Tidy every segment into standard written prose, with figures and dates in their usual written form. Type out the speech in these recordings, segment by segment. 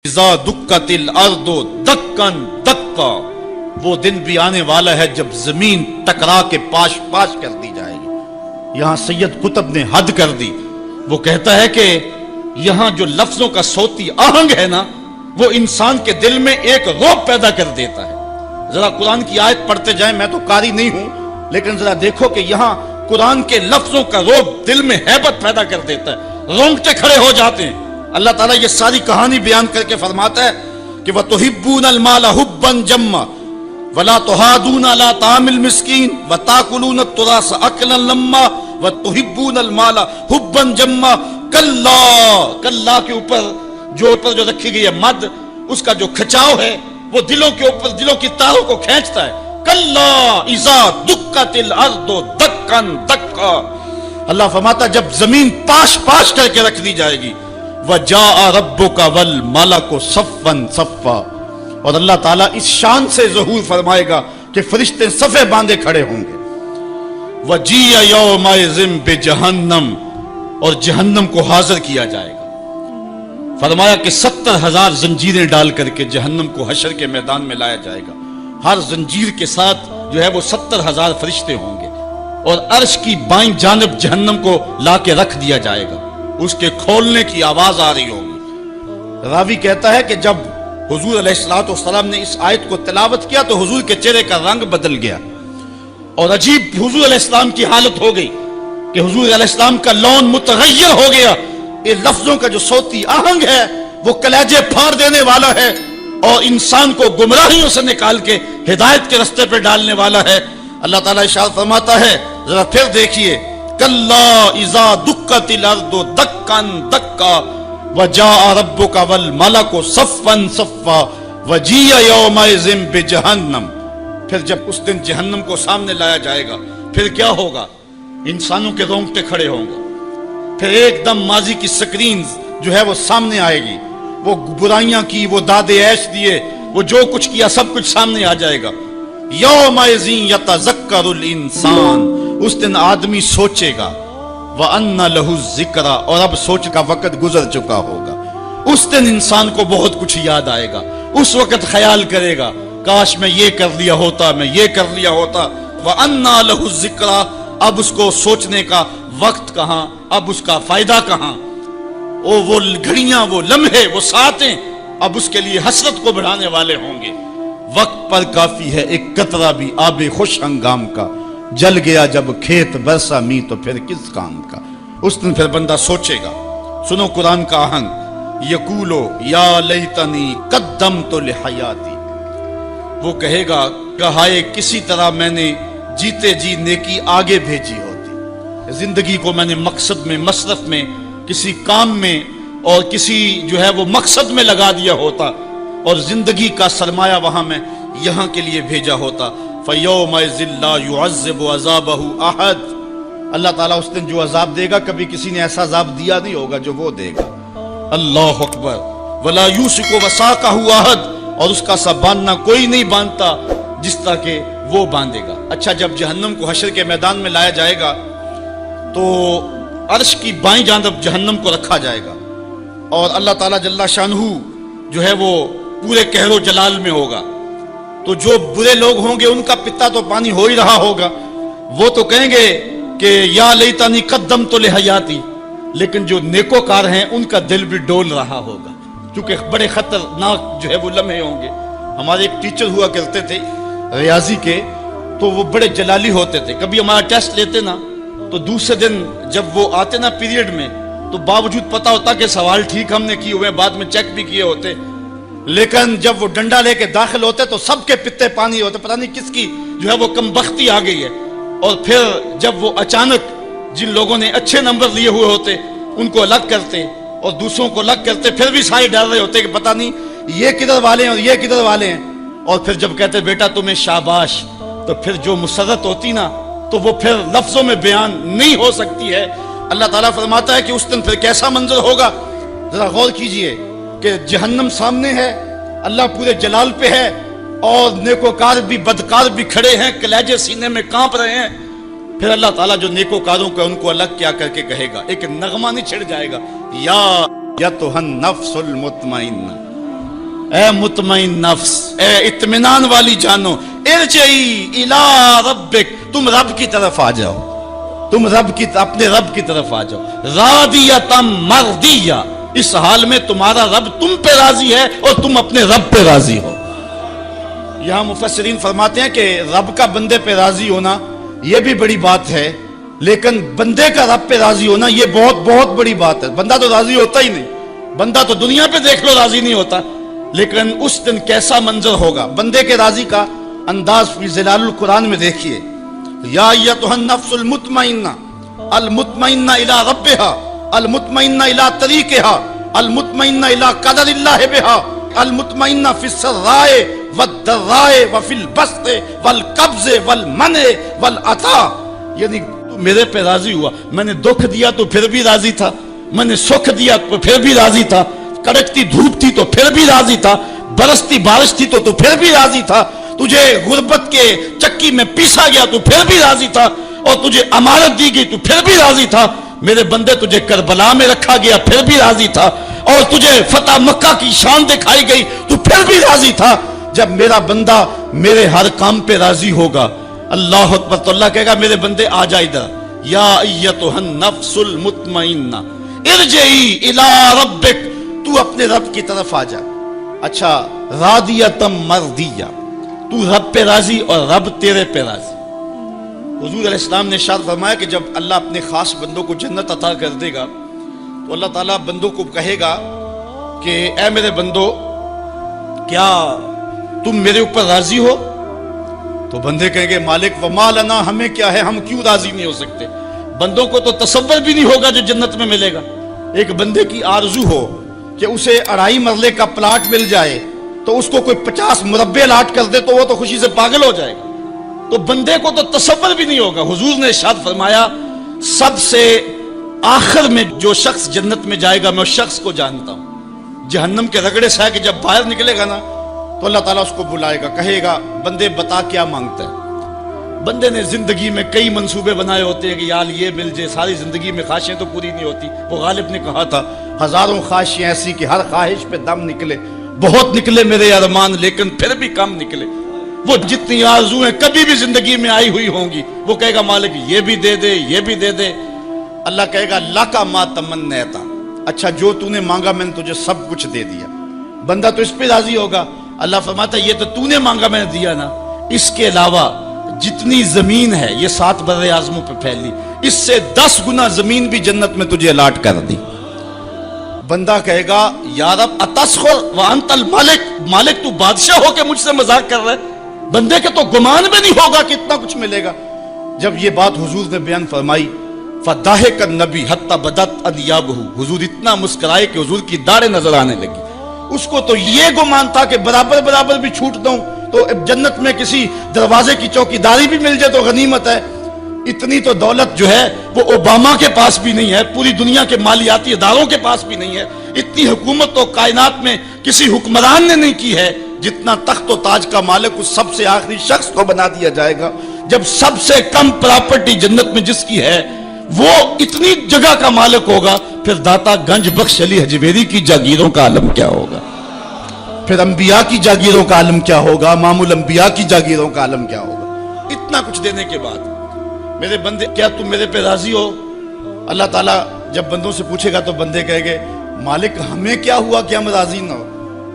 اذا دکت الارض دکن دکا، وہ دن بھی آنے والا ہے جب زمین ٹکرا کے پاش پاش کر دی جائے گی۔ یہاں سید قطب نے حد کر دی، وہ کہتا ہے کہ یہاں جو لفظوں کا صوتی آہنگ ہے نا، وہ انسان کے دل میں ایک رعب پیدا کر دیتا ہے۔ ذرا قرآن کی آیت پڑھتے جائیں، میں تو قاری نہیں ہوں، لیکن ذرا دیکھو کہ یہاں قرآن کے لفظوں کا رعب دل میں ہیبت پیدا کر دیتا ہے، رونگٹے کھڑے ہو جاتے ہیں۔ اللہ تعالیٰ یہ ساری کہانی بیان کر کے فرماتا ہے کہ وَتُحِبُّونَ الْمَالَ حُبًّا جَمًّا وَلَا تُحَاضُونَ عَلَىٰ طَعَامِ الْمِسْكِينِ وَتَأْكُلُونَ التُّرَاثَ أَكْلًا لَمًّا وَتُحِبُّونَ الْمَالَ حُبًّا جَمًّا۔ کلا کے اوپر جو رکھی گئی ہے مد، اس کا جو کھچاؤ ہے وہ دلوں کے اوپر، دلوں کی تاروں کو کھینچتا ہے۔ کلا اذا دکت الارض دکن دکا، اللہ فرماتا جب زمین پاش پاش کر کے رکھ دی جائے گی، وَجَاءَ رَبُّكَ وَالْمَلَكُ صَفًّا صَفًّا، اور اللہ تعالیٰ اس شان سے ظہور فرمائے گا کہ فرشتے صفے باندھے کھڑے ہوں گے۔ وَجِيَ يَوْمَئِذٍ بِجَهَنَّمَ، اور جہنم کو حاضر کیا جائے گا۔ فرمایا کہ 70,000 زنجیریں ڈال کر کے جہنم کو حشر کے میدان میں لایا جائے گا۔ ہر زنجیر کے ساتھ جو ہے وہ 70,000 فرشتے ہوں گے، اور عرش کی بائیں جانب جہنم کو لا کے رکھ دیا جائے گا، اس کے کھولنے کی آواز آ رہی ہوگی۔ راوی کہتا ہے کہ جب حضور علیہ السلام نے اس آیت کو تلاوت کیا تو حضور کے چہرے کا رنگ بدل گیا، اور عجیب حضور علیہ السلام کی حالت ہو گئی کہ حضور علیہ السلام کا لون متغیر ہو گیا۔ یہ لفظوں کا جو صوتی آہنگ ہے وہ کلیجے پھاڑ دینے والا ہے، اور انسان کو گمراہیوں سے نکال کے ہدایت کے رستے پہ ڈالنے والا ہے۔ اللہ تعالیٰ ارشاد فرماتا ہے، ذرا پھر دیکھیے، کلا اذا دکت الارض دکن دکا وجاء ربک والملک صفا صفا وجیء یومئذ بجہنم۔ پھر جب اس دن جہنم کو سامنے لایا جائے گا، پھر کیا ہوگا؟ انسانوں کے رونگٹے کھڑے ہوں گے، پھر ایک دم ماضی کی سکرین جو ہے وہ سامنے آئے گی، وہ برائیاں کی، وہ داد عیش دیے، وہ جو کچھ کیا سب کچھ سامنے آ جائے گا۔ یومئذ یتذکر الانسان، اس دن آدمی سوچے گا، وَأَنَّ لَهُ الذِّكْرَى، اور اب سوچ کا وقت گزر چکا ہوگا۔ اس دن انسان کو بہت کچھ یاد آئے گا، اس وقت خیال کرے گا کاش میں یہ کر لیا ہوتا، میں یہ کر لیا ہوتا۔ وَأَنَّ لَهُ الذِّكْرَى، اب اس کو سوچنے کا وقت کہاں، اب اس کا فائدہ کہاں؟ وہ گھڑیاں، وہ لمحے، وہ ساعتیں اب اس کے لیے حسرت کو بڑھانے والے ہوں گے۔ وقت پر کافی ہے ایک قطرہ بھی آب خوش ہنگام کا، جل گیا جب کھیت برسا می تو پھر کس کام کا۔ اس دن پھر بندہ سوچے گا۔ سنو قرآن کا آہنگ، یقولو یا لیتنی قدمت لحیاتی، وہ کہے گا کہ ہائے کسی طرح میں نے جیتے جی نیکی آگے بھیجی ہوتی، زندگی کو میں نے مقصد میں، مصرف میں، کسی کام میں اور کسی جو ہے وہ مقصد میں لگا دیا ہوتا، اور زندگی کا سرمایہ وہاں میں یہاں کے لیے بھیجا ہوتا۔ فَيَوْمَئِذٍ لَا يُعَذِّبُ عَذَابَهُ أَحَدٌ، اللہ تعالیٰ اس دن جو عذاب دے گا کبھی کسی نے ایسا عذاب دیا نہیں ہوگا جو وہ دے گا۔ اللہ اکبر۔ وَلَا يُوثِقُ وَثَاقَهُ أَحَدٌ، اور اس کا سا باندھنا کوئی نہیں باندھتا جس طرح کہ وہ باندھے گا۔ اچھا، جب جہنم کو حشر کے میدان میں لایا جائے گا تو عرش کی بائیں جانب جہنم کو رکھا جائے گا، اور اللہ تعالیٰ جل شانہ جو ہے وہ پورے قہر و جلال میں ہوگا، تو جو برے لوگ ہوں گے ان کا پتا تو پانی ہو ہی رہا ہوگا، وہ تو کہیں گے کہ یا لیتنی قدمت لحیاتی، لیکن جو نیکوکار ہیں ان کا دل بھی ڈول رہا ہوگا، کیونکہ بڑے خطرناک جو ہے وہ لمحے ہوں گے۔ ہمارے ایک ٹیچر ہوا کرتے تھے ریاضی کے، تو وہ بڑے جلالی ہوتے تھے۔ کبھی ہمارا ٹیسٹ لیتے نا تو دوسرے دن جب وہ آتے نا پیریڈ میں، تو باوجود پتا ہوتا کہ سوال ٹھیک ہم نے کیے ہوئے، بعد میں چیک بھی کیے ہوتے، لیکن جب وہ ڈنڈا لے کے داخل ہوتے تو سب کے پتے پانی ہوتے، پتہ نہیں کس کی جو ہے وہ کم بختی آ گئی ہے۔ اور پھر جب وہ اچانک جن لوگوں نے اچھے نمبر لیے ہوئے ہوتے ان کو الگ کرتے اور دوسروں کو الگ کرتے، پھر بھی سارے ڈر رہے ہوتے کہ پتہ نہیں یہ کدھر والے ہیں اور یہ کدھر والے ہیں، اور پھر جب کہتے بیٹا تمہیں شاباش، تو پھر جو مسرت ہوتی نا تو وہ پھر لفظوں میں بیان نہیں ہو سکتی ہے۔ اللہ تعالیٰ فرماتا ہے کہ اس دن پھر کیسا منظر ہوگا، ذرا غور کیجئے کہ جہنم سامنے ہے، اللہ پورے جلال پہ ہے، اور نیکوکار بھی بدکار بھی کھڑے ہیں، کلیجے سینے میں کانپ رہے ہیں۔ پھر اللہ تعالیٰ جو نیکوکاروں کو ان کو الگ کیا کر کے کہے گا، ایک نغمہ نہیں چھڑ جائے گا، یا ایتھا النفس المطمئنہ، اے مطمئن نفس، اے اطمینان والی جانو، ارجعی الی ربک، تم رب کی طرف آ جاؤ، تم اپنے رب کی طرف آ جاؤ، راضیۃ مرضیہ، اس حال میں تمہارا رب تم پہ راضی ہے اور تم اپنے رب پہ راضی ہو۔ یہاں مفسرین فرماتے ہیں کہ رب کا بندے پہ راضی ہونا یہ بھی بڑی بات ہے، لیکن بندے کا رب پہ راضی ہونا یہ بہت بہت بڑی بات ہے۔ بندہ تو راضی ہوتا ہی نہیں، بندہ تو دنیا پہ دیکھ لو راضی نہیں ہوتا، لیکن اس دن کیسا منظر ہوگا بندے کے راضی کا انداز فی ظلال القرآن میں دیکھیے۔ یا ایتھا النفس المطمئنہ، المطمئنہ الی ربہا، المطمئنہ الی طریقہا، المطمئنہ الی قدر اللہ بہا، المطمئنہ فی السراء والضراء وفی البسط والقبض والمنع والعطاء، یعنی تو میرے پہ راضی ہوا، میں نے دکھ دیا تو پھر بھی راضی تھا، میں نے سکھ دیا تو پھر بھی راضی تھا، کڑکتی دھوپ تھی تو پھر بھی راضی تھا، برستی بارش تھی تو پھر بھی راضی تھا، تجھے غربت کے چکی میں پیسا گیا تو پھر بھی راضی تھا، اور تجھے امانت دی گئی تو پھر بھی راضی تھا، میرے بندے تجھے کربلا میں رکھا گیا پھر بھی راضی تھا، اور تجھے فتح مکہ کی شان دکھائی گئی تو پھر بھی راضی تھا۔ جب میرا بندہ میرے ہر کام پہ راضی ہوگا، اللہ اکبر، تو اللہ کہے گا میرے بندے آ جا ادھر، یا ایتھا النفس المطمئنہ ارجعی الی ربک، تو اپنے رب کی طرف آ جا۔ اچھا، راضیۃ مرضیہ، تو رب پہ راضی اور رب تیرے پہ راضی۔ حضور علیہ السلام نے ارشاد فرمایا کہ جب اللہ اپنے خاص بندوں کو جنت عطا کر دے گا تو اللہ تعالیٰ بندوں کو کہے گا کہ اے میرے بندو، کیا تم میرے اوپر راضی ہو؟ تو بندے کہیں گے مالک وما لنا، ہمیں کیا ہے، ہم کیوں راضی نہیں ہو سکتے؟ بندوں کو تو تصور بھی نہیں ہوگا جو جنت میں ملے گا۔ ایک بندے کی آرزو ہو کہ اسے 2.5 مرلے کا پلاٹ مل جائے تو اس کو کوئی 50 مربع لاٹ کر دے تو وہ تو خوشی سے پاگل ہو جائے گا، تو بندے کو تو تصور بھی نہیں ہوگا۔ حضور نے ارشاد فرمایا سب سے آخر میں جو شخص جنت میں جائے گا میں اس شخص کو جانتا ہوں، جہنم کے رگڑے سے کہ جب باہر نکلے گا نا تو اللہ تعالیٰ اس کو بلائے گا، کہے گا بندے بتا کیا مانگتا ہے۔ بندے نے زندگی میں کئی منصوبے بنائے ہوتے ہیں کہ یار یہ مل جائے، ساری زندگی میں خواہشیں تو پوری نہیں ہوتی۔ وہ غالب نے کہا تھا ہزاروں خواہشیں ایسی کہ ہر خواہش پہ دم نکلے، بہت نکلے میرے ارمان لیکن پھر بھی کم نکلے۔ وہ جتنی آرزویں کبھی بھی زندگی میں آئی ہوئی ہوں گی وہ کہے گا مالک یہ بھی دے دے، یہ بھی دے دے۔ اللہ کہے گا لکا ما تمنیتا، اچھا جو تو نے مانگا میں نے تجھے سب کچھ دے دیا۔ بندہ تو اس پہ راضی ہوگا۔ اللہ فرماتا ہے یہ تو نے مانگا میں نے دیا نا، اس کے علاوہ جتنی زمین ہے یہ 7 بر اعظموں پہ پھیلی، اس سے 10 گنا زمین بھی جنت میں تجھے الاٹ کر دی۔ بندہ کہے گا یا رب اتسخر وانت الملک، مالک تو بادشاہ ہو کے مجھ سے مذاق کر رہے؟ بندے کے تو گمان بھی نہیں ہوگا کہ اتنا کچھ ملے گا۔ جب یہ بات حضور نے بیان فرمائی فضاحک النبی حتی بدت انیابہ، حضور اتنا مسکرائے کہ حضور کی داڑھیں نظر آنے لگی۔ اس کو تو یہ گمان تھا کہ برابر برابر بھی چھوٹ دوں تو جنت میں کسی دروازے کی چوکیداری بھی مل جائے تو غنیمت ہے۔ اتنی تو دولت جو ہے وہ اوباما کے پاس بھی نہیں ہے، پوری دنیا کے مالیاتی اداروں کے پاس بھی نہیں ہے، اتنی حکومت تو کائنات میں کسی حکمران نے نہیں کی ہے جتنا تخت و تاج کا مالک اس سب سے آخری شخص کو بنا دیا جائے گا۔ جب سب سے کم پراپرٹی جنت میں جس کی ہے وہ اتنی جگہ کا مالک ہوگا، پھر داتا گنج بخش علی حجویری کی جاگیروں کا عالم کیا ہوگا، پھر انبیاء کی جاگیروں کا عالم کیا ہوگا، امام الانبیاء کی جاگیروں کا عالم کیا ہوگا۔ اتنا کچھ دینے کے بعد میرے بندے کیا تم میرے پہ راضی ہو؟ اللہ تعالیٰ جب بندوں سے پوچھے گا تو بندے کہیں گے مالک ہمیں کیا ہوا کہ ہم راضی نہ ہو،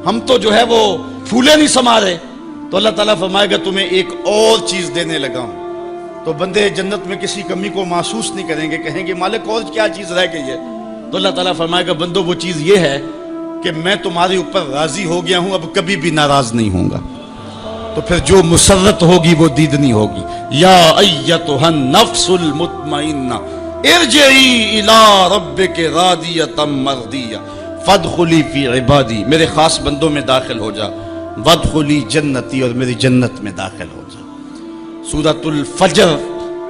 ہم تو جو ہے وہ پھولے نہیں سما رہے۔ تو اللہ تعالیٰ فرمائے گا تمہیں ایک اور چیز دینے لگا ہوں۔ تو بندے جنت میں کسی کمی کو محسوس نہیں کریں گے، کہیں گے مالک اور کیا چیز رہ گئی ہے؟ تو اللہ تعالیٰ فرمائے گا بندو وہ چیز یہ ہے کہ میں تمہارے اوپر راضی ہو گیا ہوں، اب کبھی بھی ناراض نہیں ہوں گا۔ تو پھر جو مسرت ہوگی وہ دیدنی ہوگی۔ یا ایتھا النفس المطمئنہ ارجعی الی ربک راضیۃ مرضیہ فادخلی فی عبادی، میرے خاص بندوں میں داخل ہو جا، وادخلی جنتی، اور میری جنت میں داخل ہو جا۔ سورۃ الفجر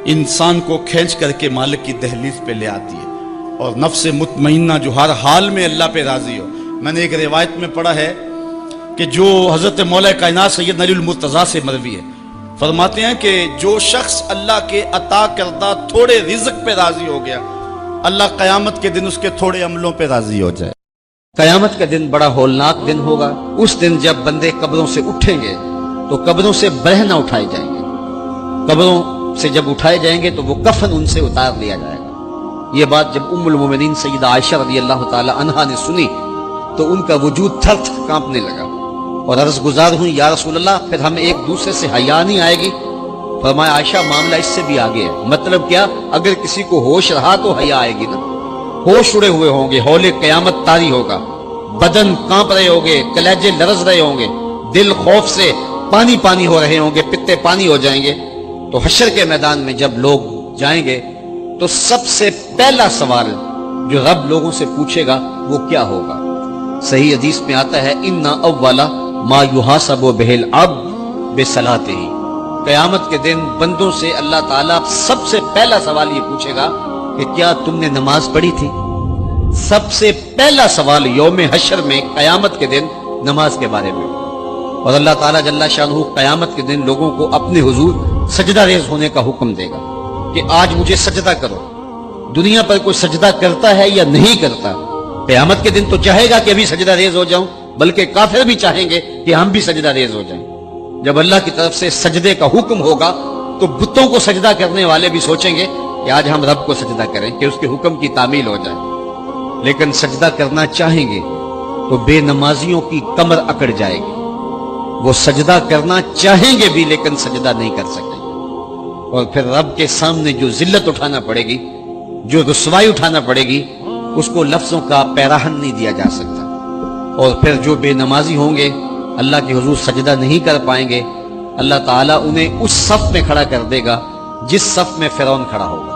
انسان کو کھینچ کر کے مالک کی دہلیز پہ لے آتی ہے، اور نفس مطمئنہ جو ہر حال میں اللہ پہ راضی ہو۔ میں نے ایک روایت میں پڑھا ہے کہ جو حضرت مولا کائنات سید علی المرتضیٰ سے مروی ہے، فرماتے ہیں کہ جو شخص اللہ کے عطا کردہ تھوڑے رزق پہ راضی ہو گیا، اللہ قیامت کے دن اس کے تھوڑے عملوں پہ راضی ہو جائے۔ قیامت کا دن بڑا ہولناک دن ہوگا۔ اس دن جب بندے قبروں سے اٹھیں گے تو قبروں سے برہ نہ اٹھائے جائیں گے، قبروں سے جب اٹھائے جائیں گے تو وہ کفن ان سے اتار لیا جائے گا۔ یہ بات جب ام المومنین سیدہ عائشہ رضی اللہ تعالی عنہا نے سنی تو ان کا وجود تھر تھر کانپنے لگا اور عرض گزار ہوئی یا رسول اللہ پھر ہمیں ایک دوسرے سے حیا نہیں آئے گی؟ فرمایا عائشہ معاملہ اس سے بھی آگے ہے۔ مطلب کیا؟ اگر کسی کو ہوش رہا تو حیا آئے گی نا، ہوش اڑے ہوئے ہوں گے، ہول قیامت طاری ہوگا، بدن کانپ رہے ہوں گے، کلیجے لرز رہے ہوں گے، دل خوف سے پانی پانی ہو رہے ہوں گے، پتے پانی ہو جائیں گے۔ تو حشر کے میدان میں جب لوگ جائیں گے تو سب سے پہلا سوال جو رب لوگوں سے پوچھے گا وہ کیا ہوگا؟ صحیح حدیث میں آتا ہے اِنَّ أَوَّلَ مَا يُحَاسَبُ بِهِ الْعَبْدُ بِصَلَاتِهِ۔ قیامت کے دن بندوں سے اللہ تعالیٰ سب سے پہلا سوال یہ پوچھے گا کہ کیا تم نے نماز پڑھی تھی؟ سب سے پہلا سوال یوم حشر میں قیامت کے دن نماز کے بارے میں۔ اور اللہ تعالیٰ جل شانہ قیامت کے دن لوگوں کو اپنے حضور سجدہ ریز ہونے کا حکم دے گا کہ آج مجھے سجدہ کرو۔ دنیا پر کوئی سجدہ کرتا ہے یا نہیں کرتا؟ قیامت کے دن تو چاہے گا کہ ابھی سجدہ ریز ہو جاؤں، بلکہ کافر بھی چاہیں گے کہ ہم بھی سجدہ ریز ہو جائیں۔ جب اللہ کی طرف سے سجدے کا حکم ہوگا تو بتوں کو سجدہ کرنے والے بھی سوچیں گے کہ آج ہم رب کو سجدہ کریں کہ اس کے حکم کی تعمیل ہو جائے۔ لیکن سجدہ کرنا چاہیں گے تو بے نمازیوں کی کمر اکڑ جائے گی، وہ سجدہ کرنا چاہیں گے بھی لیکن سجدہ نہیں کر سکیں گے، اور پھر رب کے سامنے جو ذلت اٹھانا پڑے گی، جو رسوائی اٹھانا پڑے گی، اس کو لفظوں کا پیراہن نہیں دیا جا سکتا۔ اور پھر جو بے نمازی ہوں گے اللہ کے حضور سجدہ نہیں کر پائیں گے، اللہ تعالیٰ انہیں اس صف میں کھڑا کر دے گا جس صف میں فرعون کھڑا ہوگا،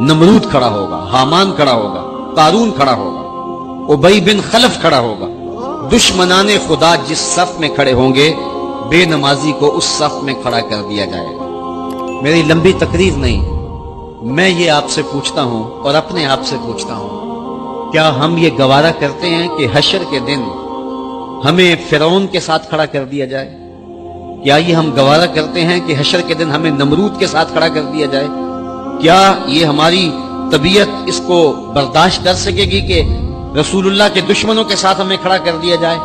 نمرود کھڑا ہوگا، حامان کھڑا ہوگا، قارون کھڑا ہوگا، ابی بن خلف کھڑا ہوگا۔ دشمنان خدا جس صف میں کھڑے ہوں گے بے نمازی کو اس صف میں کھڑا کر دیا جائے گا۔ میری لمبی تقریر نہیں، میں یہ آپ سے پوچھتا ہوں اور اپنے آپ سے پوچھتا ہوں، کیا ہم یہ گوارا کرتے ہیں کہ حشر کے دن ہمیں فرعون کے ساتھ کھڑا کر دیا جائے؟ کیا یہ ہم گوارا کرتے ہیں کہ حشر کے دن ہمیں نمرود کے ساتھ کھڑا کر دیا جائے؟ کیا یہ ہماری طبیعت اس کو برداشت کر سکے گی کہ رسول اللہ کے دشمنوں کے ساتھ ہمیں کھڑا کر دیا جائے؟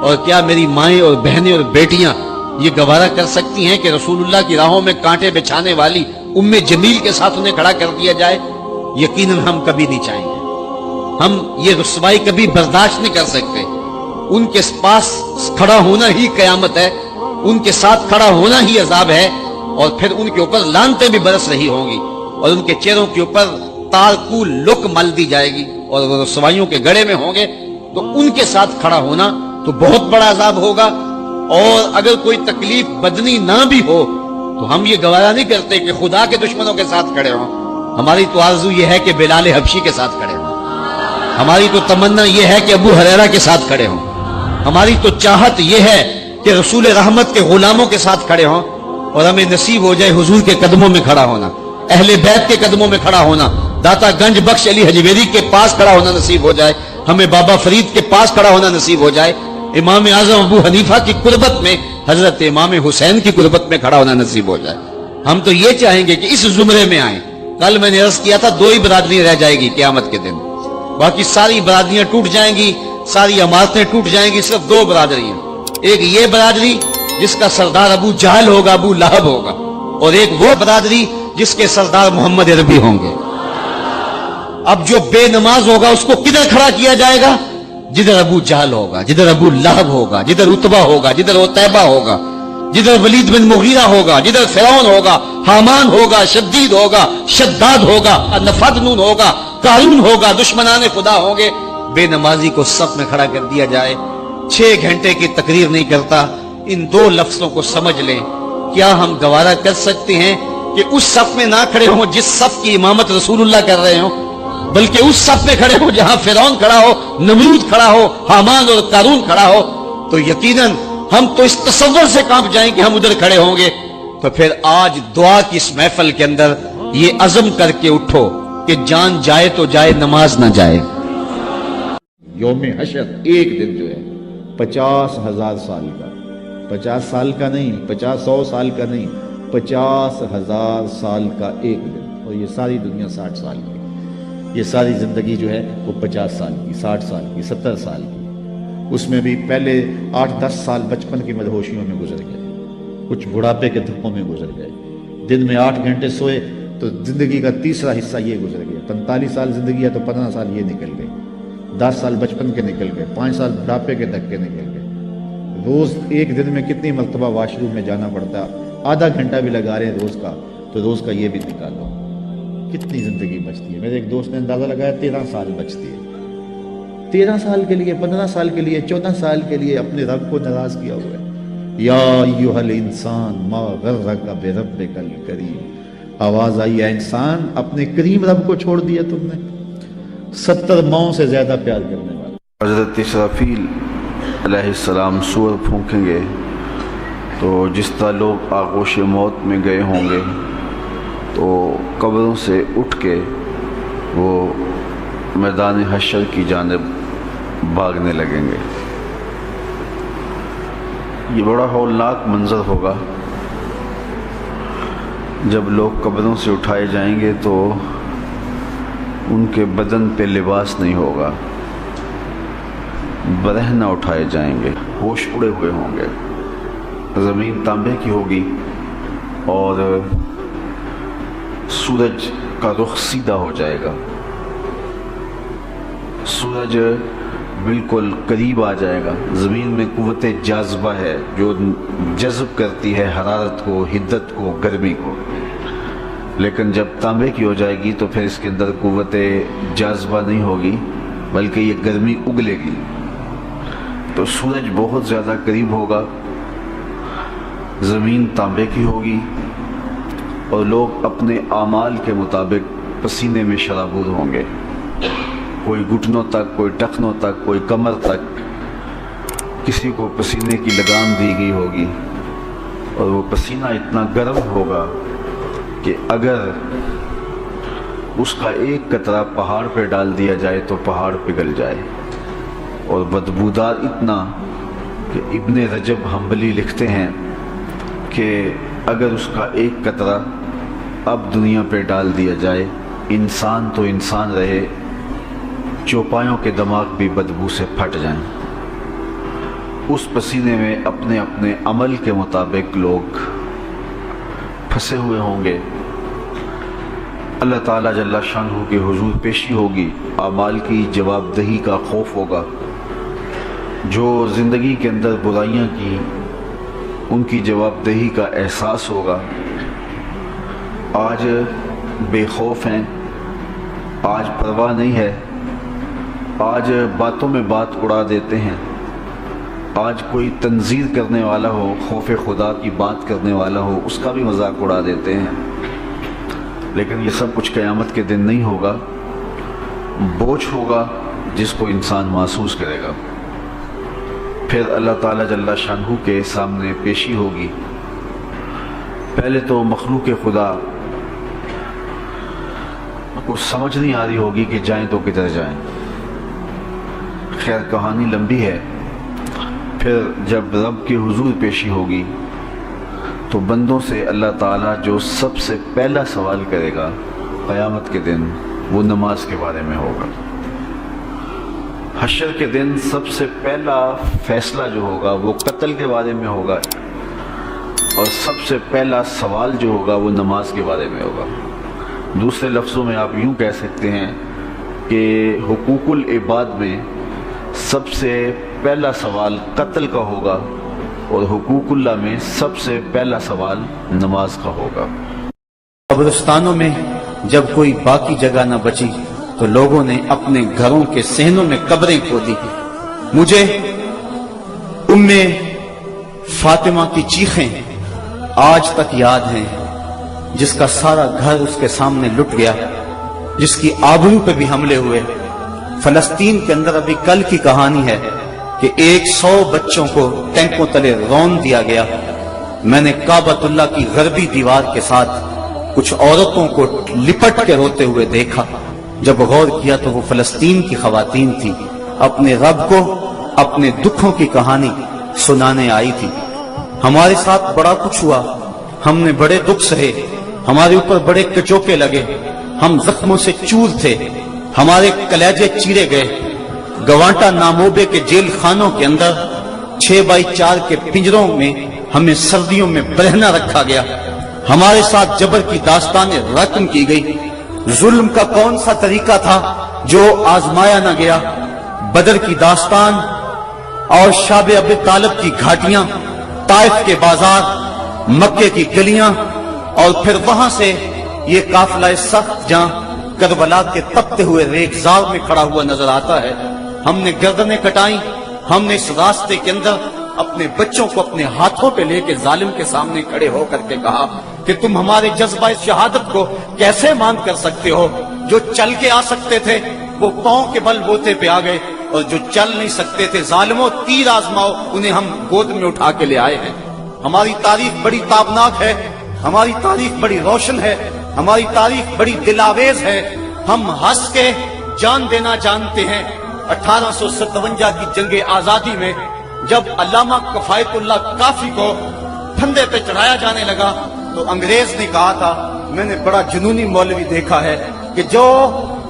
اور کیا میری مائیں اور بہنیں اور بیٹیاں یہ گوارا کر سکتی ہیں کہ رسول اللہ کی راہوں میں کانٹے بچھانے والی ام جمیل کے ساتھ انہیں کھڑا کر دیا جائے؟ یقیناً ہم کبھی نہیں چاہیں گے، ہم یہ رسوائی کبھی برداشت نہیں کر سکتے۔ ان کے پاس کھڑا ہونا ہی قیامت ہے، ان کے ساتھ کھڑا ہونا ہی عذاب ہے، اور پھر ان کے اوپر لعنتیں بھی برس رہی ہوں گی، اور ان کے چہروں کے اوپر تارکو لک مل دی جائے گی، اور وہ رسوائیوں کے گڑے میں ہوں گے، تو ان کے ساتھ کھڑا ہونا تو بہت بڑا عذاب ہوگا۔ اور اگر کوئی تکلیف بدنی نہ بھی ہو تو ہم یہ گوارا نہیں کرتے کہ خدا کے دشمنوں کے ساتھ کھڑے ہوں۔ ہماری تو آرزو یہ ہے کہ بلال حبشی کے ساتھ کھڑے ہوں، ہماری تو تمنا یہ ہے کہ ابو ہریرہ کے ساتھ کھڑے ہوں، ہماری تو چاہت یہ ہے کہ رسول رحمت کے غلاموں کے ساتھ کھڑے ہوں، اور ہمیں نصیب ہو جائے حضور کے قدموں میں کھڑا ہونا، اہل بیت کے قدموں میں کھڑا ہونا، داتا گنج بخش علی حجویری کے پاس کھڑا ہونا نصیب ہو جائے، ہمیں بابا فرید کے پاس کھڑا ہونا نصیب ہو جائے، امام اعظم ابو حنیفہ کی قربت میں، حضرت امام حسین کی قربت میں کھڑا ہونا نصیب ہو جائے۔ ہم تو یہ چاہیں گے کہ اس زمرے میں آئیں۔ کل میں نے عرض کیا تھا 2 ہی برادری رہ جائے گی قیامت کے دن، باقی ساری برادریاں ٹوٹ جائیں گی، ساری عمارتیں ٹوٹ جائیں گی، صرف 2 برادریاں، ایک یہ برادری جس کا سردار ابو جہل ہوگا، ابو لہب ہوگا، اور ایک وہ برادری جس کے سردار محمد عربی ہوں گے۔ اب جو بے نماز ہوگا اس کو کدھر کھڑا کیا جائے گا؟ جدھر ابو جہل ہوگا، جدھر ابو لہب ہوگا، جدھر عتبہ ہوگا، جدھر عتیبہ ہوگا، جدھر ولید بن مغیرہ ہوگا، جدھر فرعون ہوگا، حامان ہوگا، شدید ہوگا، شداد ہوگا، نفدنون ہوگا، قارون ہوگا، دشمنان خدا ہوں گے۔ بے نمازی کو صف میں کھڑا کر دیا جائے۔ 6 گھنٹے کی تقریر نہیں کرتا، ان 2 لفظوں کو سمجھ لیں۔ کیا ہم گوارا کر سکتے ہیں کہ اس صف میں نہ کھڑے ہوں جس صف کی امامت رسول اللہ کر رہے ہوں، بلکہ اس صف میں کھڑے ہوں جہاں فرعون کھڑا ہو، نمرود کھڑا ہو، حامان اور قارون کھڑا ہو؟ تو یقیناً ہم تو اس تصور سے کانپ جائیں کہ ہم ادھر کھڑے ہوں گے۔ تو پھر آج دعا کی اس محفل کے اندر یہ عزم کر کے اٹھو کہ جان جائے تو جائے، نماز نہ جائے۔ یوم حشر ایک دن جو ہے 50,000 سال کا، 50 سال کا نہیں، 100 سال کا نہیں، 50,000 سال کا ایک دن، اور یہ ساری دنیا 60 سال کی۔ یہ ساری زندگی جو ہے وہ 50 سال کی، 60 سال کی، 70 سال کی، اس میں بھی پہلے 8-10 سال بچپن کی مدہوشیوں میں گزر گئے، کچھ بڑھاپے کے دھکوں میں گزر گئے، دن میں 8 گھنٹے سوئے تو زندگی کا تیسرا حصہ یہ گزر گیا، 45 سال زندگی ہے تو 15 سال یہ نکل گئے، 10 سال بچپن کے نکل گئے، 5 سال بڑھاپے کے دھکے نکل گئے۔ روز ایک دن میں کتنی مرتبہ واش روم میں جانا پڑتا، آدھا گھنٹہ بھی لگا رہے ہیں روز کا، تو روز کا یہ بھی نکالو، کتنی زندگی بچتی ہے۔ میرے ایک دوست نے اندازہ لگایا 13 سال بچتی ہے، 13 سال کے لیے، 15 سال کے لیے، 14 سال کے لیے اپنے رب کو ناراض کیا ہوا ہے۔ یا ایھا الانسان ما غرک بربک الکریم، آواز آئی ہے انسان اپنے کریم رب کو چھوڑ دیا تم نے، 70 ماؤں سے زیادہ پیار کرنے والا۔ حضرت اسرافیل علیہ السلام سور پھونکیں گے تو جس طرح لوگ آغوش موت میں گئے ہوں گے تو قبروں سے اٹھ کے وہ میدان حشر کی جانب بھاگنے لگیں گے۔ یہ بڑا ہولناک منظر ہوگا جب لوگ قبروں سے اٹھائے جائیں گے تو ان کے بدن پہ لباس نہیں ہوگا، برہنہ اٹھائے جائیں گے، ہوش اڑے ہوئے ہوں گے، زمین تانبے کی ہوگی اور سورج کا رخ سیدھا ہو جائے گا، سورج بالکل قریب آ جائے گا۔ زمین میں قوت جاذبہ ہے جو جذب کرتی ہے حرارت کو، حدت کو، گرمی کو، لیکن جب تانبے کی ہو جائے گی تو پھر اس کے اندر قوت جاذبہ نہیں ہوگی بلکہ یہ گرمی اگلے گی، تو سورج بہت زیادہ قریب ہوگا، زمین تانبے کی ہوگی اور لوگ اپنے اعمال کے مطابق پسینے میں شرابور ہوں گے، کوئی گھٹنوں تک، کوئی ٹخنوں تک، کوئی کمر تک، کسی کو پسینے کی لگام دی گئی ہوگی اور وہ پسینہ اتنا گرم ہوگا کہ اگر اس کا ایک قطرہ پہاڑ پہ ڈال دیا جائے تو پہاڑ پگھل جائے، اور بدبودار اتنا کہ ابن رجب حنبلی لکھتے ہیں کہ اگر اس کا ایک قطرہ اب دنیا پہ ڈال دیا جائے، انسان تو انسان رہے، چوپایوں کے دماغ بھی بدبو سے پھٹ جائیں۔ اس پسینے میں اپنے اپنے عمل کے مطابق لوگ پھنسے ہوئے ہوں گے، اللہ تعالیٰ جل شانہ کے حضور پیشی ہوگی، اعمال کی جواب دہی کا خوف ہوگا، جو زندگی کے اندر برائیاں کی ان کی جواب دہی کا احساس ہوگا۔ آج بے خوف ہیں، آج پرواہ نہیں ہے، آج باتوں میں بات اڑا دیتے ہیں، آج کوئی تنظیر کرنے والا ہو، خوف خدا کی بات کرنے والا ہو، اس کا بھی مذاق اڑا دیتے ہیں، لیکن یہ سب کچھ قیامت کے دن نہیں ہوگا، بوجھ ہوگا جس کو انسان محسوس کرے گا۔ پھر اللہ تعالیٰ جل شانہ کے سامنے پیشی ہوگی۔ پہلے تو مخلوق خدا کو سمجھ نہیں آ رہی ہوگی کہ جائیں تو کدھر جائیں، خیر کہانی لمبی ہے۔ پھر جب رب کے حضور پیشی ہوگی تو بندوں سے اللہ تعالیٰ جو سب سے پہلا سوال کرے گا قیامت کے دن وہ نماز کے بارے میں ہوگا۔ حشر کے دن سب سے پہلا فیصلہ جو ہوگا وہ قتل کے بارے میں ہوگا، اور سب سے پہلا سوال جو ہوگا وہ نماز کے بارے میں ہوگا۔ دوسرے لفظوں میں آپ یوں کہہ سکتے ہیں کہ حقوق العباد میں سب سے پہلا سوال قتل کا ہوگا اور حقوق اللہ میں سب سے پہلا سوال نماز کا ہوگا۔ قبرستانوں میں جب کوئی باقی جگہ نہ بچی تو لوگوں نے اپنے گھروں کے صحنوں میں قبریں کھودی۔ مجھے ام فاطمہ کی چیخیں آج تک یاد ہیں، جس کا سارا گھر اس کے سامنے لٹ گیا، جس کی آبرو پہ بھی حملے ہوئے۔ فلسطین کے اندر ابھی کل کی کہانی ہے کہ 100 بچوں کو ٹینکوں تلے رون دیا گیا۔ میں نے کعبۃ اللہ کی غربی دیوار کے ساتھ کچھ عورتوں کو لپٹ کے روتے ہوئے دیکھا۔ جب غور کیا تو وہ فلسطین کی خواتین تھی، اپنے رب کو اپنے دکھوں کی کہانی سنانے آئی تھی۔ ہمارے ساتھ بڑا کچھ ہوا، ہم نے بڑے دکھ سہے، ہمارے اوپر بڑے کچوکے لگے، ہم زخموں سے چور تھے، ہمارے کلیجے چیرے گئے. گوانٹا ناموبے کے جیل خانوں کے اندر 6x4 کے پنجروں میں ہمیں سردیوں میں برہنہ رکھا گیا. ہمارے ساتھ جبر کی داستانیں رقم کی گئی. ظلم کا کون سا طریقہ تھا جو آزمایا نہ گیا؟ بدر کی داستان اور شاب ابی طالب کی گھاٹیاں، طائف کے بازار، مکے کی گلیاں، اور پھر وہاں سے یہ قافلہ سخت جہاں کربلا کے تپتے ہوئے ریگزار میں کھڑا ہوا نظر آتا ہے. ہم نے گردنیں کٹائیں. ہم نے اس راستے کے اندر اپنے بچوں کو اپنے ہاتھوں پہ لے کے ظالم کے سامنے کھڑے ہو کر کے کہا کہ تم ہمارے جذبہ شہادت کو کیسے مان کر سکتے ہو؟ جو چل کے آ سکتے تھے وہ پاؤں کے بل بوتے پہ آ گئے، اور جو چل نہیں سکتے تھے ظالموں تیر آزماؤ، انہیں ہم گود میں اٹھا کے لے آئے ہیں. ہماری تاریخ بڑی تابناک ہے، ہماری تاریخ بڑی روشن ہے، ہماری تاریخ بڑی دلاویز ہے. ہم ہنس کے جان دینا جانتے ہیں. 1857 کی جنگ آزادی میں جب علامہ کفایت اللہ کافی کو پھندے پہ چڑھایا جانے لگا تو انگریز نے کہا تھا، میں نے بڑا جنونی مولوی دیکھا ہے کہ جو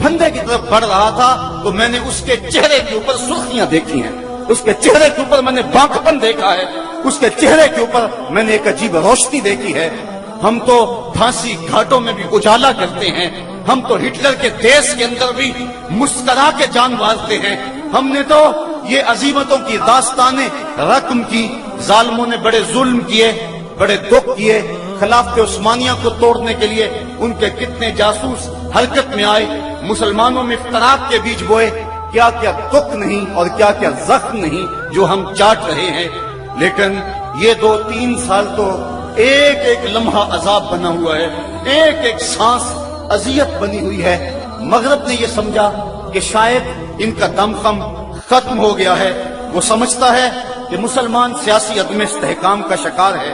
پھندے کی طرف بڑھ رہا تھا تو میں نے اس کے چہرے کے اوپر سرخیاں دیکھی ہیں، اس کے چہرے کے اوپر میں نے بانکپن دیکھا ہے، اس کے چہرے کے اوپر میں نے ایک عجیب روشنی دیکھی ہے. ہم تو پھانسی گھاٹوں میں بھی اجالا کرتے ہیں، ہم تو ہٹلر کے دیش کے اندر بھی مسکرا کے جان مارتے ہیں. ہم نے تو یہ عظیمتوں کی داستانیں رقم کی. ظالموں نے بڑے ظلم کیے، بڑے دکھ کیے. خلافت عثمانیہ کو توڑنے کے لیے ان کے کتنے جاسوس حرکت میں آئے، مسلمانوں میں افتراق کے بیج بوئے. کیا کیا دکھ نہیں اور کیا کیا زخم نہیں جو ہم چاٹ رہے ہیں. لیکن یہ 2-3 سال تو ایک ایک لمحہ عذاب بنا ہوا ہے، ایک ایک سانس اذیت بنی ہوئی ہے. مغرب نے یہ سمجھا کہ شاید ان کا دم خم ختم ہو گیا ہے. وہ سمجھتا ہے کہ مسلمان سیاسی عدم استحکام کا شکار ہے،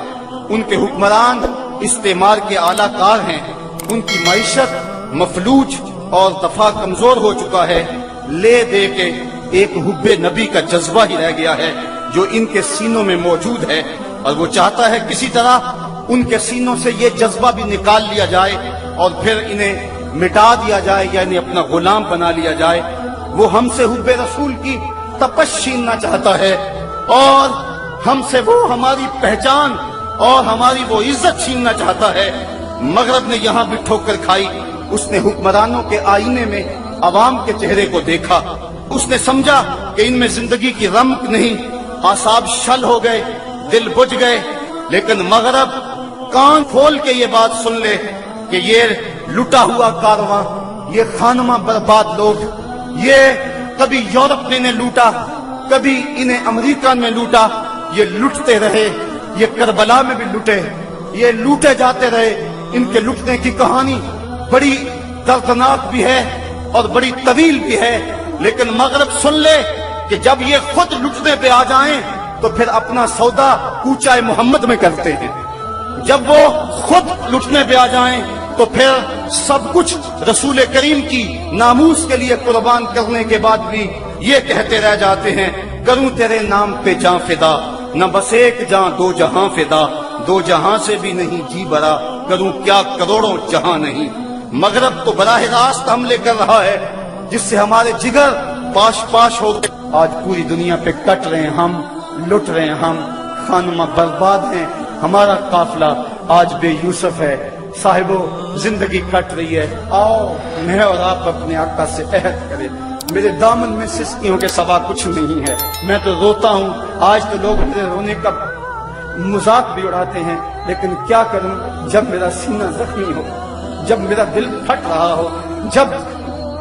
ان کے حکمران استعمار کے اعلی کار ہیں، ان کی معیشت مفلوج اور دفاع کمزور ہو چکا ہے. لے دے کے ایک حب نبی کا جذبہ ہی رہ گیا ہے جو ان کے سینوں میں موجود ہے، اور وہ چاہتا ہے کسی طرح ان کے سینوں سے یہ جذبہ بھی نکال لیا جائے اور پھر انہیں مٹا دیا جائے یا انہیں اپنا غلام بنا لیا جائے. وہ ہم سے حب رسول کی تپش چھیننا چاہتا ہے اور ہم سے وہ ہماری پہچان اور ہماری وہ عزت چھیننا چاہتا ہے. مغرب نے یہاں بھی ٹھوکر کھائی. اس نے حکمرانوں کے آئینے میں عوام کے چہرے کو دیکھا. اس نے سمجھا کہ ان میں زندگی کی رمق نہیں، اعصاب شل ہو گئے، دل بجھ گئے. لیکن مغرب کان کھول کے یہ بات سن لے کہ یہ لٹا ہوا کارواں، یہ خانمہ برباد لوگ، یہ کبھی یورپ نے لوٹا، کبھی انہیں امریکہ میں لوٹا، یہ لٹتے رہے، یہ کربلا میں بھی لٹے، یہ لوٹے جاتے رہے. ان کے لٹنے کی کہانی بڑی دردناک بھی ہے اور بڑی طویل بھی ہے. لیکن مغرب سن لے کہ جب یہ خود لٹنے پہ آ جائیں تو پھر اپنا سودا کوچہ محمد میں کرتے ہیں. جب وہ خود لٹنے پہ آ جائیں تو پھر سب کچھ رسول کریم کی ناموس کے لیے قربان کرنے کے بعد بھی یہ کہتے رہ جاتے ہیں، کروں تیرے نام پہ جاں فدا، نہ بس ایک جاں 2 جہاں فدا، 2 جہاں سے بھی نہیں جی برا، کروں کیا کروڑوں جہاں نہیں. مغرب تو براہ راست حملے کر رہا ہے جس سے ہمارے جگر پاش پاش ہو گئے. آج پوری دنیا پہ کٹ رہے ہیں ہم، لٹ رہے ہیں ہم، خانمہ برباد ہیں. ہمارا قافلہ آج بے یوسف ہے. صاحبو زندگی کٹ رہی ہے. آؤ میں اور آپ اپنے آقا سے عہد کریں. میرے دامن میں سسکیوں کے سوا کچھ نہیں ہے. میں تو روتا ہوں. آج تو لوگ میرے رونے کا مذاق بھی اڑاتے ہیں، لیکن کیا کروں جب میرا سینہ زخمی ہو، جب میرا دل پھٹ رہا ہو، جب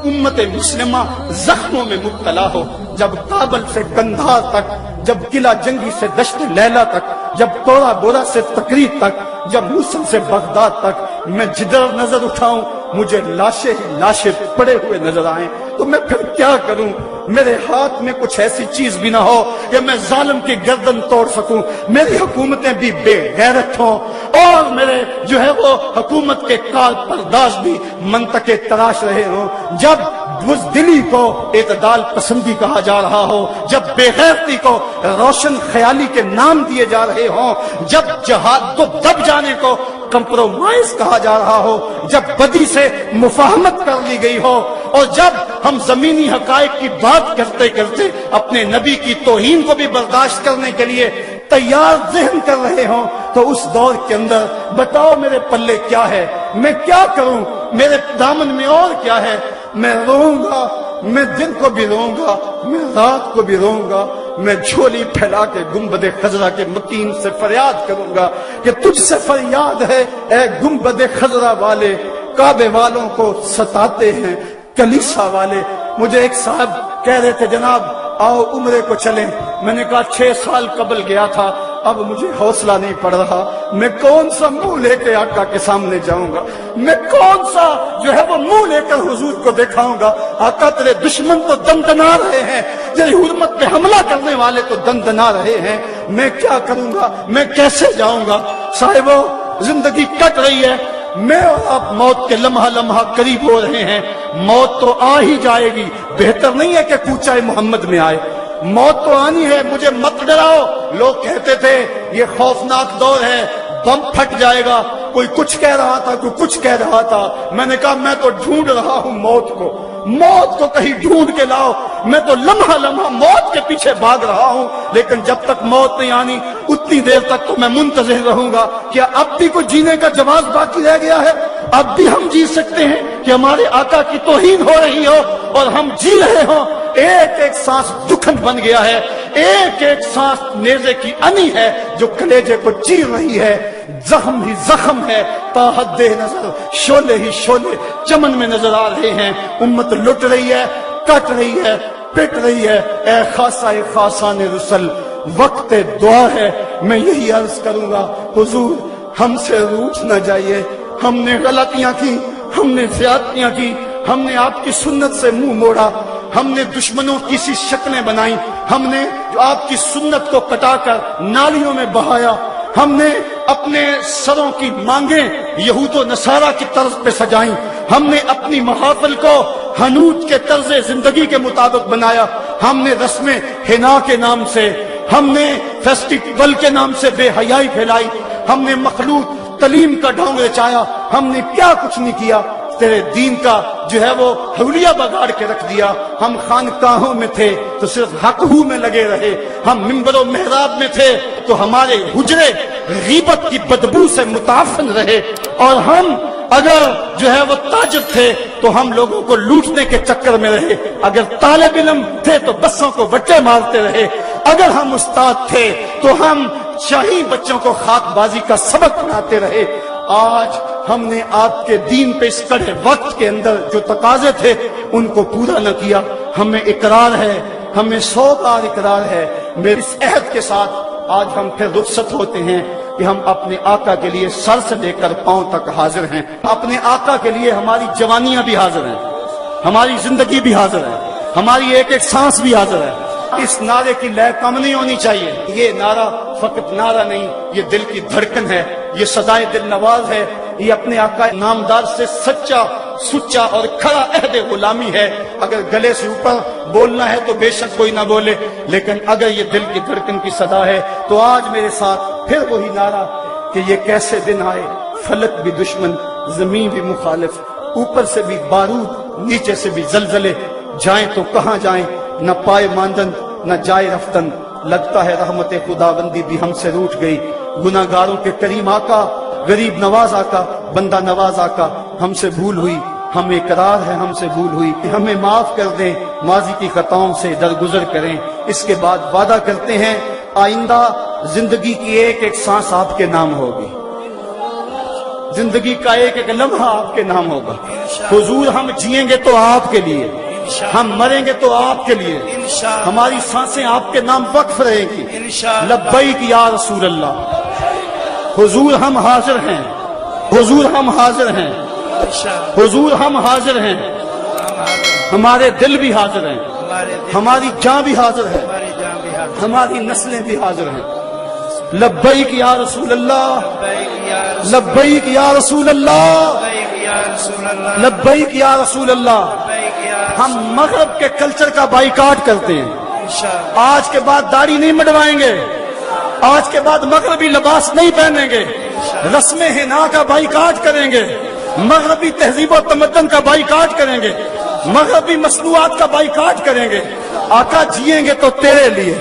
امت مسلمہ زخموں میں مبتلا ہو، جب کابل سے کندھار تک، جب قلعہ جنگی سے دشت لیلا تک، جب تورا بورا سے تقریب تک، جب موصل سے بغداد تک میں جدھر نظر اٹھاؤں مجھے لاشیں ہی لاشیں پڑے ہوئے نظر آئیں تو میں پھر کیا کروں؟ میرے ہاتھ میں کچھ ایسی چیز بھی نہ ہو کہ میں ظالم کی گردن توڑ سکوں. میری حکومتیں بھی بے غیرت ہوں اور میرے جو ہے وہ حکومت کے کار پرداز بھی منطقے تراش رہے ہوں. جب بزدلی کو اعتدال پسندی کہا جا رہا ہو، جب بے غیرتی کو روشن خیالی کے نام دیے جا رہے ہوں، جب جہاد کو دب جانے کو کمپرومائز کہا جا رہا ہو، جب بدی سے مفاہمت کر لی گئی ہو، اور جب ہم زمینی حقائق کی بات کرتے کرتے اپنے نبی کی توہین کو بھی برداشت کرنے کے لیے تیار ذہن کر رہے ہوں، تو اس دور کے اندر بتاؤ میرے پلے کیا ہے، میں کیا کروں، میرے دامن میں اور کیا ہے؟ میں روؤں گا، میں دن کو بھی روؤں گا، میں رات کو بھی روؤں گا، میں جھولی پھیلا کے گنبد خضرا کے مکین سے فریاد کروں گا کہ تجھ سے فریاد ہے اے گنبد خضرا والے، کعبے والوں کو ستاتے ہیں کلیسا والے۔ مجھے ایک صاحب کہہ رہے تھے جناب آؤ عمرے کو چلیں، میں نے کہا 6 سال قبل گیا تھا، اب مجھے حوصلہ نہیں پڑ رہا، میں کون سا منہ لے کے آقا کے سامنے جاؤں گا، میں کون سا جو ہے وہ منہ لے کر حضور کو دکھاؤں گا؟ آقا تیرے دشمن تو دندنا رہے ہیں، تیری حرمت پہ حملہ کرنے والے تو دندنا رہے ہیں، میں کیا کروں گا، میں کیسے جاؤں گا؟ صاحبو زندگی کٹ رہی ہے، میں اور آپ موت کے لمحہ لمحہ قریب ہو رہے ہیں، موت تو آ ہی جائے گی، بہتر نہیں ہے کہ کوچہ محمد میں آئے، موت تو آنی ہے، مجھے مت ڈراؤ۔ لوگ کہتے تھے یہ خوفناک دور ہے، بم پھٹ جائے گا، کوئی کچھ کہہ رہا تھا، کوئی کچھ کہہ رہا تھا، میں نے کہا میں تو ڈھونڈ رہا ہوں موت کو، موت کو کہیں ڈھونڈ کے لاؤ، میں تو لمحہ لمحہ موت کے پیچھے بھاگ رہا ہوں، لیکن جب تک موت نہیں آنی اتنی دیر تک تو میں منتظر رہوں گا۔ کیا اب بھی کوئی جینے کا جواز باقی رہ گیا ہے؟ اب بھی ہم جی سکتے ہیں کہ ہمارے آقا کی توہین ہو رہی ہو اور ہم جی رہے ہوں؟ ایک ایک سانس دکھن بن گیا ہے، ایک ایک سانس نیزے کی انی ہے جو کلیجے کو چیر رہی ہے، زخم ہی زخم ہے، تا حد نظر شعلے ہی شعلے چمن میں نظر آ رہے ہیں، امت لٹ رہی ہے، کٹ رہی ہے، پٹ رہی ہے۔ اے خاصہ خاصان رسل وقت دعا ہے، میں یہی عرض کروں گا حضور ہم سے روٹھ نہ جائیے، ہم نے غلطیاں کی، ہم نے زیادتیاں کی، ہم نے آپ کی سنت سے منہ موڑا، ہم نے دشمنوں کی سی شکلیں بنائی، ہم نے جو آپ کی سنت کو کٹا کر نالیوں میں بہایا، ہم نے اپنے سروں کی مانگیں یہود و نصارہ کی طرز پہ سجائیں، ہم نے اپنی محافل کو حنوت کے طرز زندگی کے مطابق بنایا، ہم نے رسمیں حنا کے نام سے، ہم نے فیسٹیول کے نام سے بے حیائی پھیلائی، ہم نے مخلوط تعلیم کا ڈھونگ رچایا، ہم نے کیا کچھ نہیں کیا، تیرے دین کا جو ہے وہ حولیہ بگاڑ کے رکھ دیا۔ ہم خانقاہوں میں تھے تو صرف حق ہو میں لگے رہے، ہم منبر و محراب میں تھے تو ہمارے حجرے غیبت کی بدبو سے متعفن رہے، اور ہم اگر جو ہے وہ تاجر تھے تو ہم لوگوں کو لوٹنے کے چکر میں رہے، اگر طالب علم تھے تو بسوں کو وٹے مارتے رہے، اگر ہم استاد تھے تو ہم شاہی بچوں کو خاک بازی کا سبق پڑھاتے رہے۔ آج ہم نے آپ کے دین پہ اس کڑے وقت کے اندر جو تقاضے تھے ان کو پورا نہ کیا، ہمیں اقرار ہے، ہمیں 100 بار اقرار ہے، میرے اس عہد کے ساتھ آج ہم پھر رخصت ہوتے ہیں کہ ہم اپنے آقا کے لیے سر سے لے کر پاؤں تک حاضر ہیں، اپنے آقا کے لیے ہماری جوانیاں بھی حاضر ہیں، ہماری زندگی بھی حاضر ہے، ہماری ایک ایک سانس بھی حاضر ہے۔ اس نعرے کی لے کم نہیں ہونی چاہیے، یہ نعرہ فقط نعرہ نہیں، یہ دل کی دھڑکن ہے، یہ صدائے دل نواز ہے، یہ اپنے آقا نامدار سے سچا سچا اور کھڑا عہد غلامی ہے۔ اگر گلے سے اوپر بولنا ہے تو بے شک کوئی نہ بولے، لیکن اگر یہ دل کی دھڑکن کی صدا ہے تو آج میرے ساتھ پھر وہی نعرہ کہ یہ کیسے دن آئے، فلک بھی دشمن، زمین بھی مخالف، اوپر سے بھی بارود، نیچے سے بھی زلزلے، جائیں تو کہاں جائیں، نہ پائے ماندن نہ جائے رفتن، لگتا ہے رحمت خداوندی بھی ہم سے روٹھ گئی۔ گناہ گاروں کے کریم آقا، غریب نواز آقا، بندہ نواز آقا، ہم سے بھول ہوئی، ہمیں اقرار ہے ہم سے بھول ہوئی، ہمیں معاف کر دیں، ماضی کی خطاؤں سے درگزر کریں۔ اس کے بعد وعدہ کرتے ہیں آئندہ زندگی کی ایک ایک سانس آپ کے نام ہوگی، زندگی کا ایک ایک لمحہ آپ کے نام ہوگا۔ حضور ہم جیئیں گے تو آپ کے لیے، ہم مریں گے تو آپ کے لیے، ہماری سانسیں آپ کے نام وقف رہیں گی۔ لبیک یا رسول اللہ، حضور ہم حاضر ہیں، حضور ہم حاضر ہیں، حضور ہم حاضر ہیں، ہمارے دل بھی حاضر ہیں، ہماری جان بھی حاضر ہے، ہماری نسلیں بھی حاضر ہیں۔ لبیک یا رسول اللہ، لبیک یا رسول اللہ، لبیک یا رسول اللہ۔ ہم مغرب کے کلچر کا بائیکاٹ کرتے ہیں، آج کے بعد داڑھی نہیں مڈوائیں گے، آج کے بعد مغربی لباس نہیں پہنیں گے، رسم حنا کا بائیکاٹ کریں گے، مغربی تہذیب و تمدن کا بائیکاٹ کریں گے، مغربی مصنوعات کا بائیکاٹ کریں گے۔ آقا جیئیں گے تو تیرے لیے،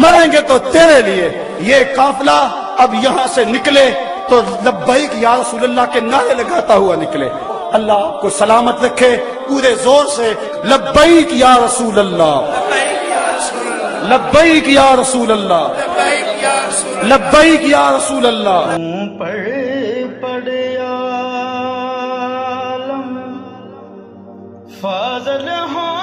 مریں گے تو تیرے لیے۔ یہ قافلہ اب یہاں سے نکلے تو لبیک یا رسول اللہ کے نعرے لگاتا ہوا نکلے۔ اللہ آپ کو سلامت رکھے، پورے زور سے لبیک یا رسول اللہ، لبیک یا رسول اللہ، لبیک یا رسول اللہ۔ پڑے عالم فاضل ہوں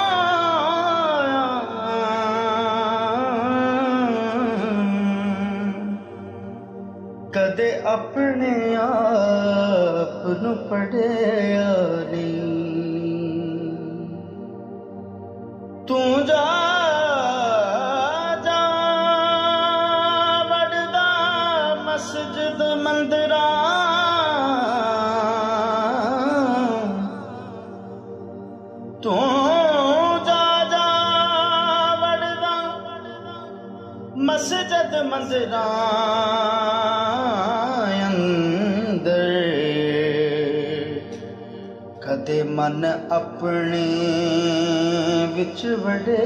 کدے اپنے آپ نو پڑھیا نہیں، تو جا جا وڑدا مسجد مندراں، تو جا جا وڑدا مسجد مندراں کدے من اپنے وچ وڑے